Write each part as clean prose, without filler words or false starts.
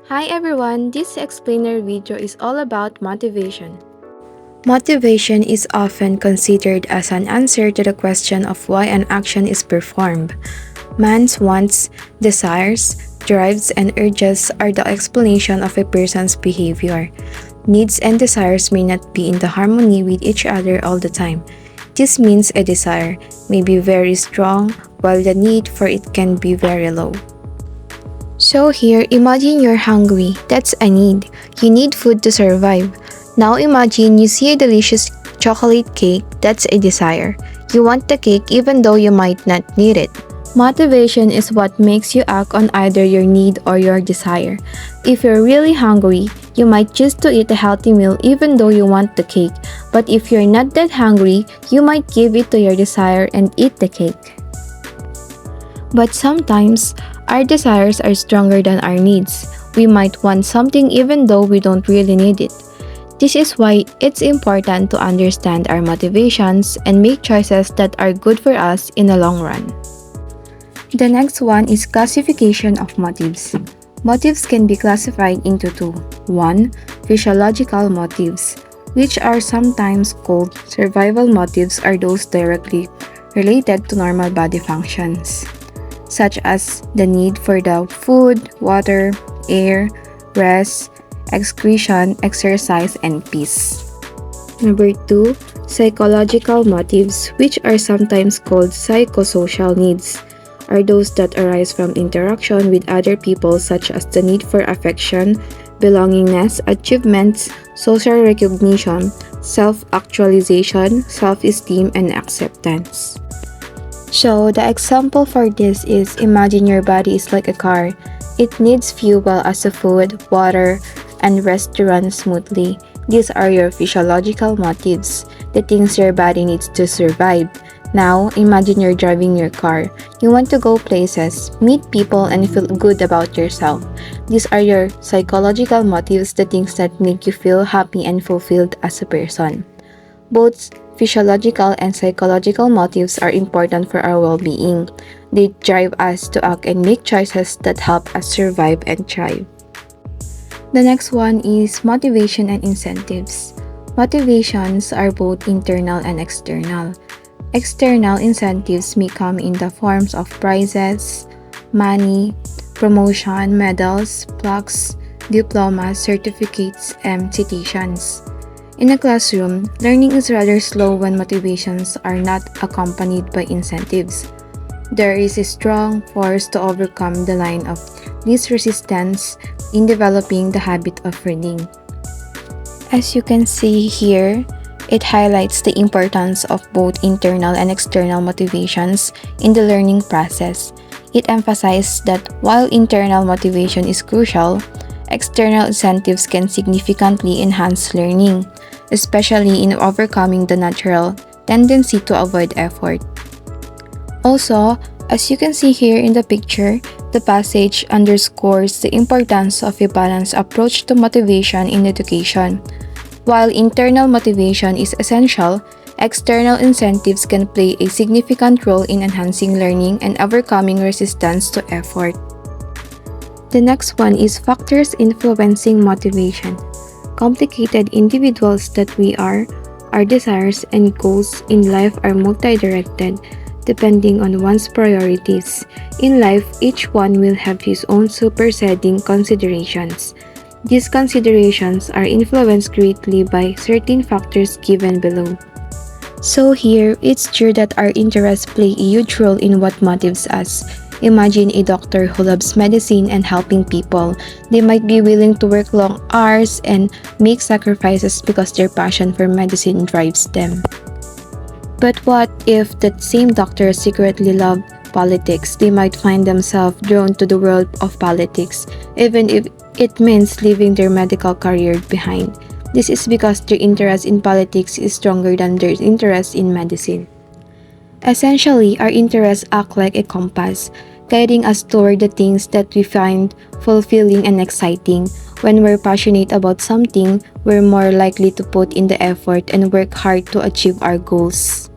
Hi everyone, this explainer video is all about motivation. Motivation is often considered as an answer to the question of why an action is performed. Man's wants, desires, drives, and urges are the explanation of a person's behavior. Needs and desires may not be in the harmony with each other all the time. This means a desire may be very strong while the need for it can be very low. So here, imagine you're hungry. That's a need. You need food to survive. Now imagine you see a delicious chocolate cake. That's a desire. You want the cake even though you might not need it. Motivation is what makes you act on either your need or your desire. If you're really hungry, you might choose to eat a healthy meal even though you want the cake. But if you're not that hungry, you might give it to your desire and eat the cake. But sometimes, our desires are stronger than our needs. We might want something even though we don't really need it. This is why it's important to understand our motivations and make choices that are good for us in the long run. The next one is classification of motives. Motives can be classified into two. 1. Physiological motives, which are sometimes called survival motives, are those directly related to normal body functions, such as the need for the food, water, air, rest, excretion, exercise, and peace. Number 2, psychological motives, which are sometimes called psychosocial needs, are those that arise from interaction with other people, such as the need for affection, belongingness, achievements, social recognition, self-actualization, self-esteem, and acceptance. So, the example for this is, imagine your body is like a car. It needs fuel as a food, water, and rest to run smoothly. These are your physiological motives, the things your body needs to survive. Now, imagine you're driving your car. You want to go places, meet people, and feel good about yourself. These are your psychological motives, the things that make you feel happy and fulfilled as a person. Both physiological and psychological motives are important for our well-being. They drive us to act and make choices that help us survive and thrive. The next one is motivation and incentives. Motivations are both internal and external. External incentives may come in the forms of prizes, money, promotion, medals, plaques, diplomas, certificates, and citations. In a classroom, learning is rather slow when motivations are not accompanied by incentives. There is a strong force to overcome the line of least resistance in developing the habit of reading. As you can see here, it highlights the importance of both internal and external motivations in the learning process. It emphasizes that while internal motivation is crucial, external incentives can significantly enhance learning, especially in overcoming the natural tendency to avoid effort. Also, as you can see here in the picture, the passage underscores the importance of a balanced approach to motivation in education. While internal motivation is essential, external incentives can play a significant role in enhancing learning and overcoming resistance to effort. The next one is factors influencing motivation. Complicated individuals that we are, our desires and goals in life are multi-directed, depending on one's priorities. In life, each one will have his own superseding considerations. These considerations are influenced greatly by certain factors given below. So here, it's true that our interests play a huge role in what motivates us. Imagine a doctor who loves medicine and helping people. They might be willing to work long hours and make sacrifices because their passion for medicine drives them. But what if that same doctor secretly loved politics? They might find themselves drawn to the world of politics, even if it means leaving their medical career behind. This is because their interest in politics is stronger than their interest in medicine. Essentially, our interests act like a compass, guiding us toward the things that we find fulfilling and exciting. When we're passionate about something, we're more likely to put in the effort and work hard to achieve our goals.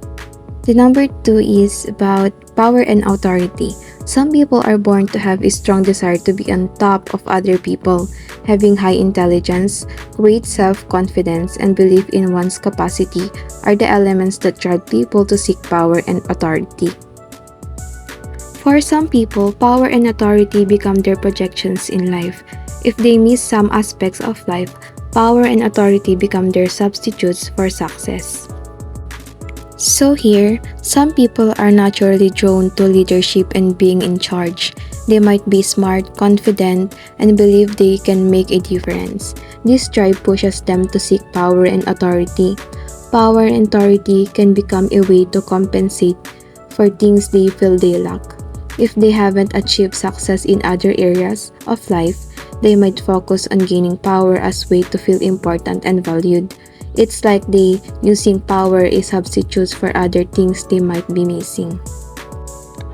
The number 2 is about power and authority. Some people are born to have a strong desire to be on top of other people. Having high intelligence, great self-confidence, and belief in one's capacity are the elements that drive people to seek power and authority. For some people, power and authority become their projections in life. If they miss some aspects of life, power and authority become their substitutes for success. So here, some people are naturally drawn to leadership and being in charge. They might be smart, confident, and believe they can make a difference. This drive pushes them to seek power and authority. Power and authority can become a way to compensate for things they feel they lack. If they haven't achieved success in other areas of life, they might focus on gaining power as a way to feel important and valued. It's like they using power as substitutes for other things they might be missing.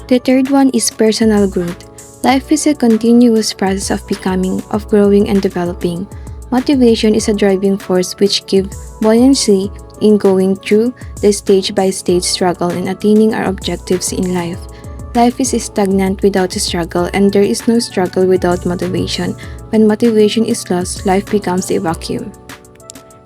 The third one is personal growth. Life is a continuous process of becoming, of growing and developing. Motivation is a driving force which gives buoyancy in going through the stage-by-stage struggle in attaining our objectives in life. Life is stagnant without a struggle, and there is no struggle without motivation. When motivation is lost, life becomes a vacuum.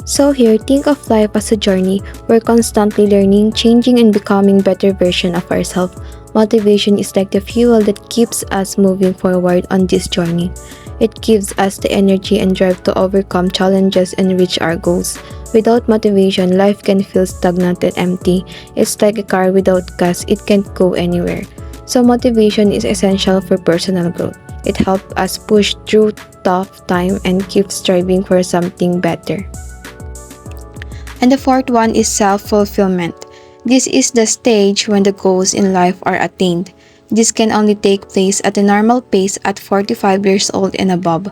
So here, think of life as a journey. We're constantly learning, changing, and becoming better version of ourselves. Motivation is like the fuel that keeps us moving forward on this journey. It gives us the energy and drive to overcome challenges and reach our goals. Without motivation, life can feel stagnant and empty. It's like a car without gas, it can't go anywhere. So motivation is essential for personal growth. It helps us push through tough time and keep striving for something better. And the fourth one is self-fulfillment. This is the stage when the goals in life are attained. This can only take place at a normal pace at 45 years old and above.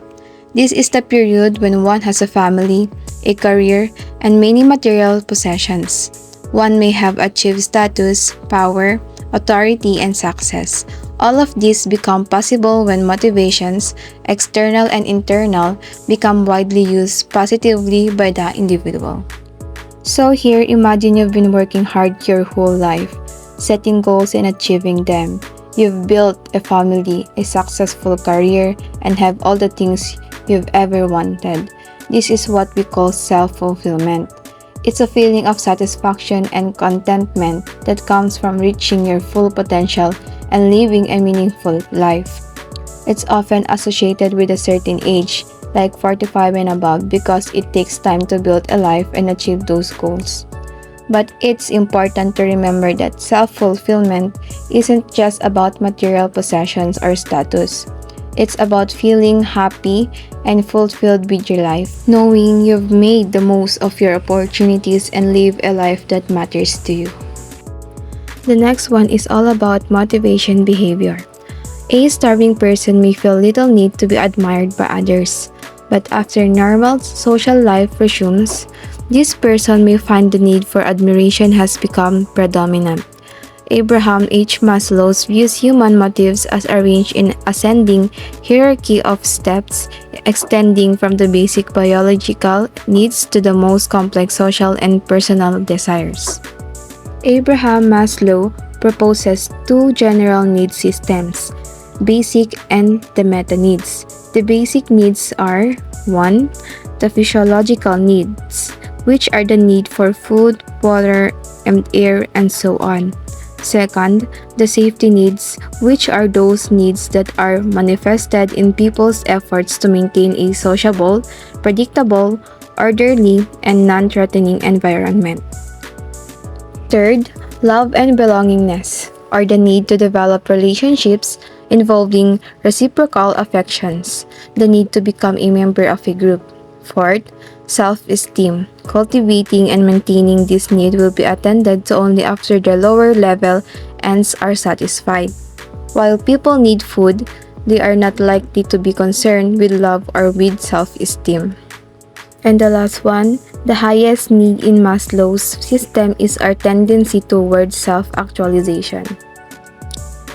This is the period when one has a family, a career, and many material possessions. One may have achieved status, power, authority, and success. All of these become possible when motivations, external and internal, become widely used positively by the individual. So here, imagine you've been working hard your whole life, setting goals and achieving them. You've built a family, a successful career, and have all the things you've ever wanted. This is what we call self-fulfillment. It's a feeling of satisfaction and contentment that comes from reaching your full potential and living a meaningful life. It's often associated with a certain age, like 45 and above, because it takes time to build a life and achieve those goals. But it's important to remember that self-fulfillment isn't just about material possessions or status. It's about feeling happy and fulfilled with your life, knowing you've made the most of your opportunities and live a life that matters to you. The next one is all about motivation behavior. A starving person may feel little need to be admired by others, but after normal social life resumes, this person may find the need for admiration has become predominant. Abraham H. Maslow views human motives as arranged in ascending hierarchy of steps, extending from the basic biological needs to the most complex social and personal desires. Abraham Maslow proposes two general need systems, basic and the meta needs. The basic needs are 1. The physiological needs, which are the need for food, water, and air, and so on. Second, the safety needs, which are those needs that are manifested in people's efforts to maintain a sociable, predictable, orderly, and non-threatening environment. Third, love and belongingness, or the need to develop relationships involving reciprocal affections, the need to become a member of a group. Fourth, self-esteem. Cultivating and maintaining this need will be attended to only after the lower level ends are satisfied. While people need food, they are not likely to be concerned with love or with self-esteem. And the last one, the highest need in Maslow's system is our tendency towards self-actualization.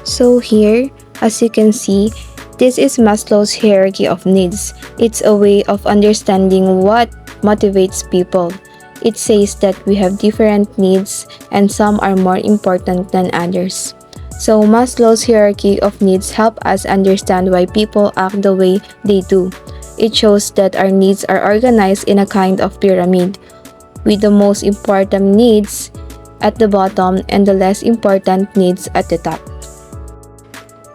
So here, as you can see, this is Maslow's hierarchy of needs. It's a way of understanding what motivates people. It says that we have different needs and some are more important than others. So Maslow's hierarchy of needs help us understand why people act the way they do. It shows that our needs are organized in a kind of pyramid, with the most important needs at the bottom and the less important needs at the top.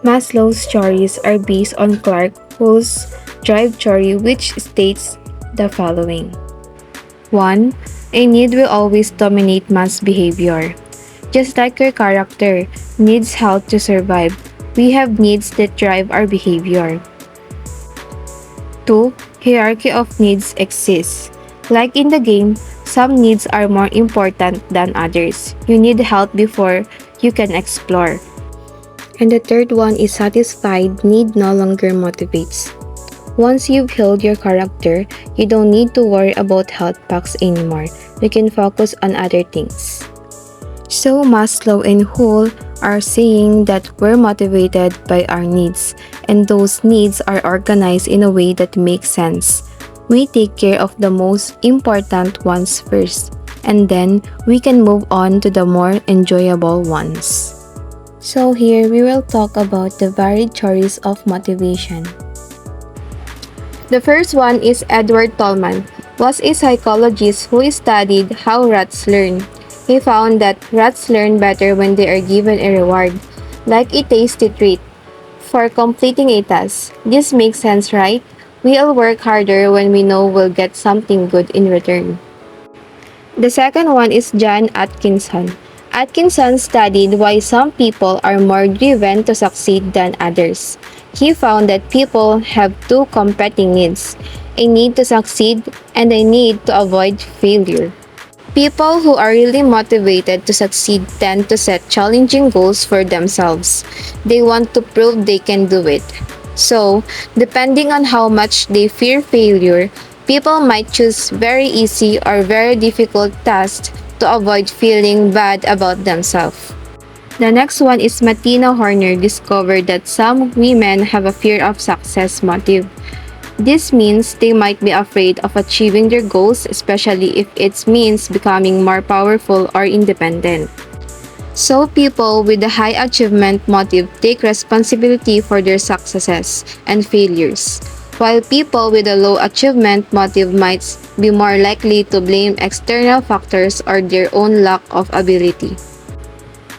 Maslow's theories are based on Clark Hull's drive theory, which states the following. 1. A need will always dominate mass behavior. Just like your character needs help to survive, we have needs that drive our behavior. 2. Hierarchy of needs exists. Like in the game, some needs are more important than others. You need help before you can explore. And the third one is satisfied need no longer motivates. Once you've healed your character, you don't need to worry about health packs anymore. You can focus on other things. So Maslow and Hull are saying that we're motivated by our needs, and those needs are organized in a way that makes sense. We take care of the most important ones first, and then we can move on to the more enjoyable ones. So here we will talk about the varied theories of motivation. The first one is Edward Tolman, was a psychologist who studied how rats learn. He found that rats learn better when they are given a reward, like a tasty treat, for completing a task. This makes sense, right? We all work harder when we know we'll get something good in return. The second one is John Atkinson. Atkinson studied why some people are more driven to succeed than others. He found that people have two competing needs, a need to succeed and a need to avoid failure. People who are really motivated to succeed tend to set challenging goals for themselves. They want to prove they can do it. So, depending on how much they fear failure, people might choose very easy or very difficult tasks to avoid feeling bad about themselves. The next one is Martina Horner discovered that some women have a fear of success motive. This means they might be afraid of achieving their goals, especially if it means becoming more powerful or independent. So people with a high achievement motive take responsibility for their successes and failures, while people with a low achievement motive might be more likely to blame external factors or their own lack of ability.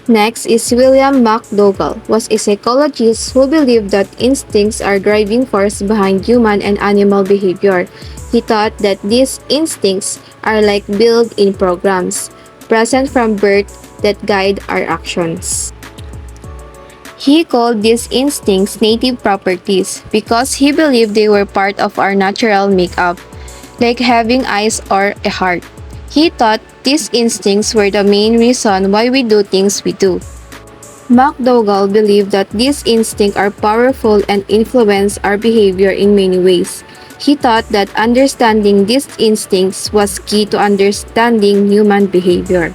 Next is William McDougall, was a psychologist who believed that instincts are driving force behind human and animal behavior. He thought that these instincts are like built-in programs, present from birth that guide our actions. He called these instincts native properties because he believed they were part of our natural makeup, like having eyes or a heart. He thought these instincts were the main reason why we do things we do. McDougall believed that these instincts are powerful and influence our behavior in many ways. He thought that understanding these instincts was key to understanding human behavior.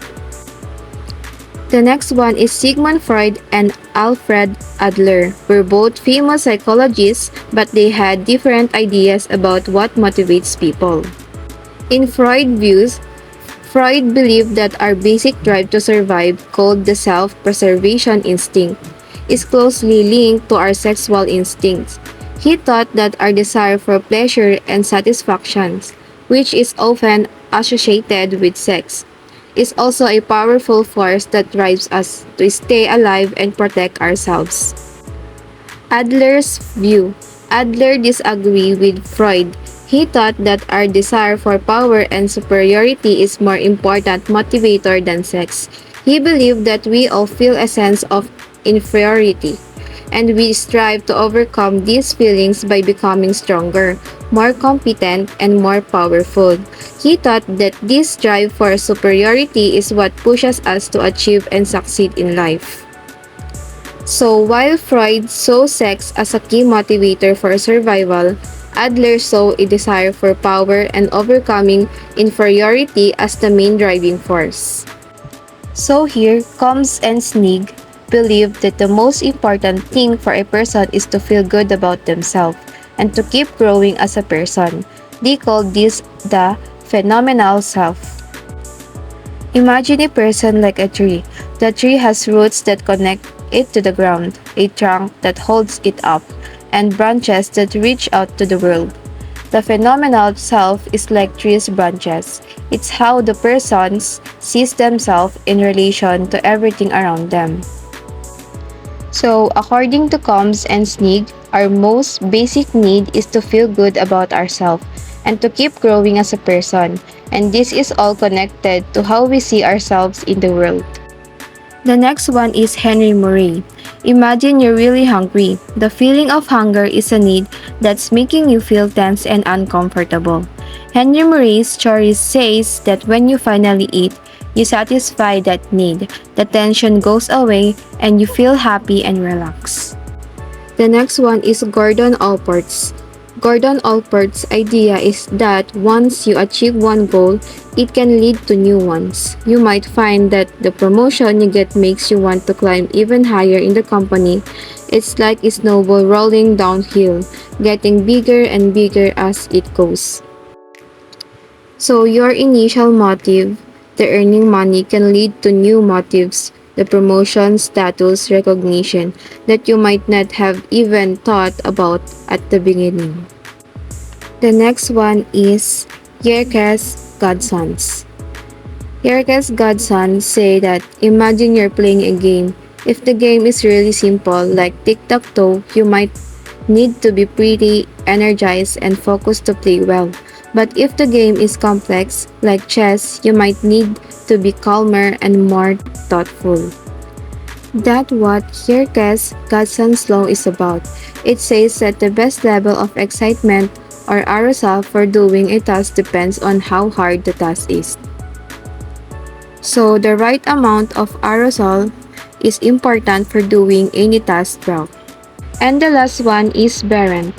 The next one is Sigmund Freud and Alfred Adler were both famous psychologists, but they had different ideas about what motivates people. In Freud's views, Freud believed that our basic drive to survive, called the self-preservation instinct, is closely linked to our sexual instincts. He thought that our desire for pleasure and satisfaction, which is often associated with sex, is also a powerful force that drives us to stay alive and protect ourselves. Adler's view. Adler disagreed with Freud. He thought that our desire for power and superiority is more important motivator than sex. He believed that we all feel a sense of inferiority, and we strive to overcome these feelings by becoming stronger, more competent, and more powerful. He thought that this drive for superiority is what pushes us to achieve and succeed in life. So while Freud saw sex as a key motivator for survival, Adler saw a desire for power and overcoming inferiority as the main driving force. So here, Combs and Snigg believed that the most important thing for a person is to feel good about themselves and to keep growing as a person. They called this the phenomenal self. Imagine a person like a tree. The tree has roots that connect it to the ground, a trunk that holds it up, and branches that reach out to the world. The phenomenon itself is like trees' branches. It's how the persons sees themselves in relation to everything around them. So, according to Combs and Snig, our most basic need is to feel good about ourselves and to keep growing as a person. And this is all connected to how we see ourselves in the world. The next one is Henry Murray. Imagine you're really hungry. The feeling of hunger is a need that's making you feel tense and uncomfortable. Henry Murray's story says that when you finally eat, you satisfy that need, the tension goes away, and you feel happy and relaxed. The next one is Gordon Allport's. Gordon Allport's idea is that once you achieve one goal, it can lead to new ones. You might find that the promotion you get makes you want to climb even higher in the company. It's like a snowball rolling downhill, getting bigger and bigger as it goes. So your initial motive, the earning money, can lead to new motives, the promotion, status, recognition that you might not have even thought about at the beginning. The next one is Yerkes Godsons. Yerkes Godsons say that imagine you're playing a game. If the game is really simple, like tic-tac-toe, you might need to be pretty energized and focused to play well. But if the game is complex, like chess, you might need to be calmer and more thoughtful. That's what Yerkes Godson's law is about. It says that the best level of excitement or arousal for doing a task depends on how hard the task is. So the right amount of arousal is important for doing any task well. And the last one is Berendt.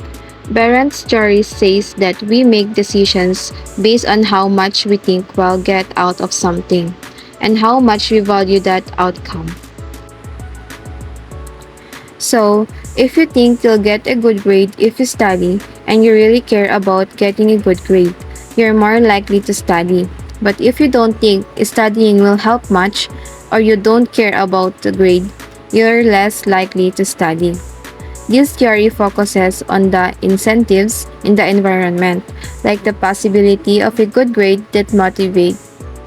Berendt's story says that we make decisions based on how much we think we'll get out of something and how much we value that outcome. So, if you think you'll get a good grade if you study and you really care about getting a good grade, you're more likely to study. But if you don't think studying will help much or you don't care about the grade, you're less likely to study. This theory focuses on the incentives in the environment, like the possibility of a good grade that motivates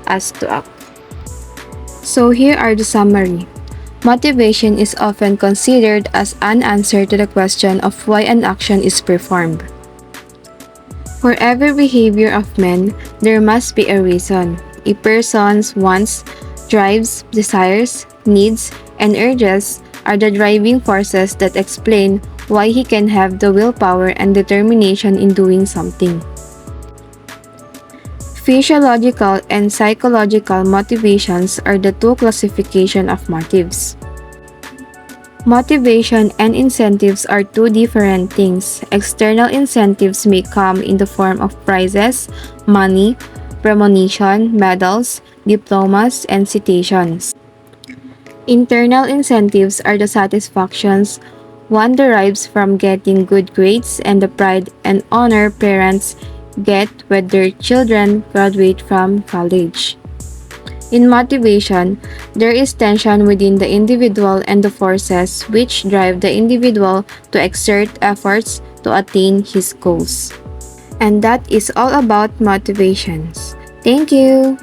us to act. So here are the summary. Motivation is often considered as an answer to the question of why an action is performed. For every behavior of men, there must be a reason. A person's wants, drives, desires, needs, and urges are the driving forces that explain why he can have the willpower and determination in doing something. Physiological and psychological motivations are the two classifications of motives. Motivation and incentives are two different things. External incentives may come in the form of prizes, money, premonition, medals, diplomas, and citations. Internal incentives are the satisfactions one derives from getting good grades and the pride and honor parents get when their children graduate from college. In motivation, there is tension within the individual and the forces which drive the individual to exert efforts to attain his goals. And that is all about motivations. Thank you!